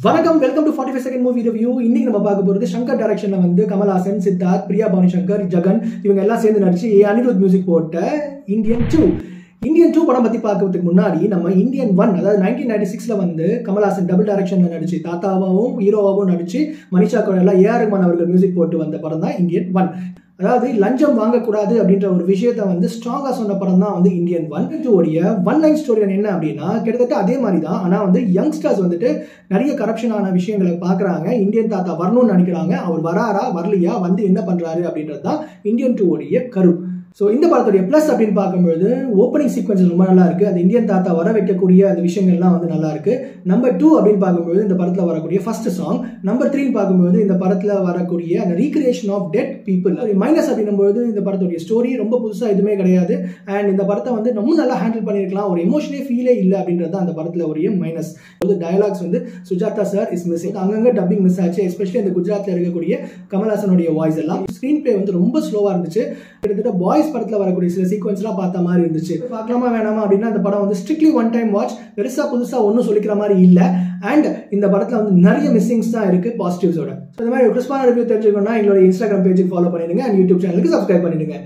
வணக்கம், welcome to 45 second movie review. இன்னைக்கு நம்ம பார்க்க போறது சங்கர் டைரக்ஷன்ல வந்து கமல்ஹாசன், சித்தார்த், பிரியா பவானி சங்கர், ஜகன் இவங்க எல்லாம் சேர்ந்து நடிச்சு அனிருத் மியூசிக் போட்ட இந்தியன் 2 படம் பத்தி பார்க்கறதுக்கு முன்னாடி நம்ம இந்தியன் 1 அதாவது 1996ல வந்து கமல்ஹாசன் டபுள் டைரக்ஷன்ல நடிச்சு தாத்தாவாவும் ஹீரோவாவும் நடிச்சு மனிஷா கொய்ராலா, ஏஆர் ரஹ்மான் அவர்கள் மியூசிக் போட்டு வந்த படம் தான் இந்தியன் 1. அதாவது லஞ்சம் வாங்கக்கூடாது அப்படின்ற ஒரு விஷயத்த வந்து ஸ்ட்ராங்கா சொன்ன படம் தான் வந்து இந்தியன் 1. ஒன் லைன் ஸ்டோரி என்ன அப்படின்னா கிட்டத்தட்ட அதே மாதிரி தான். ஆனா வந்து யங்ஸ்டர்ஸ் வந்துட்டு நிறைய கரப்ஷனான விஷயங்களை பாக்குறாங்க. இந்தியன் தாத்தா வரணும்னு நினைக்கிறாங்க. அவர் வராரா வரலையா, வந்து என்ன பண்றாரு அப்படின்றது தான் இந்தியன் 2 கரு. ஸோ இந்த படத்துடைய பிளஸ் அப்படின்னு பார்க்கும்போது ஓப்பனிங் சீக்வன்ஸ் ரொம்ப நல்லா இருக்கு. அந்த இந்தியன் தாத்தா வர வைக்கக்கூடிய அந்த விஷயங்கள்லாம் வந்து நல்லா இருக்கு. நம்பர் 2 அப்படின்னு பார்க்கும்போது இந்த படத்துல வரக்கூடிய ஃபர்ஸ்ட் சாங். நம்பர் 3 பார்க்கும்போது இந்த படத்துல வரக்கூடிய அந்த recreation of dead people. Minus அப்படின்னும்போது இந்த படத்துடைய ஸ்டோரி ரொம்ப புதுசா எதுவுமே கிடையாது. அண்ட் இந்த படத்தை வந்து ரொம்ப நல்லா ஹேண்டில் பண்ணிருக்கலாம். ஒரு எமோஷனே ஃபீலே இல்லை அப்படின்றது அந்த படத்துல ஒரு மைனஸ். டயலாக்ஸ் வந்து சுஜாதா சார் இஸ் மிஸ்ஸிங். அங்கங்க டப்பிங் மிஸ் ஆச்சு. எஸ்பெஷலி இந்த குஜராத்ல இருக்கக்கூடிய கமல்ஹாசனுடைய வாய்ஸ் எல்லாம். ஸ்கிரீன் பிளே வந்து ரொம்ப ஸ்லோவா இருந்துச்சு. கிட்டத்தட்ட பாய்ஸ் படத்துல வரக்கூடிய சில சீக்வன்ஸ்லாம் பார்த்த மாதிரி இருந்துச்சு. பார்க்கலாமா வேணாமா அப்படின்னா அந்த படம் வந்து ஸ்ட்ரிக்ட்லி ஒன் டைம் வாட்ச். பெருசா புதுசா ஒன்னும் சொல்லிக்கிற மாதிரி இல்ல. அண்ட் இந்த படத்துல வந்து நிறைய மிஸ்ஸிங்ஸ் தான் இருக்கு பாசிட்டிவ்ஸோட. இந்த மாதிரி கிறிஸ்பான ரிவ்யூ தெரிஞ்சுக்கணும்னா எங்களோட இன்ஸ்டாகிராம் பேஜுக்கு ஃபாலோ பண்ணிடுங்க அண்ட் யூடியூப் சேனலுக்கு சப்ஸ்கிரைப் பண்ணிடுங்க.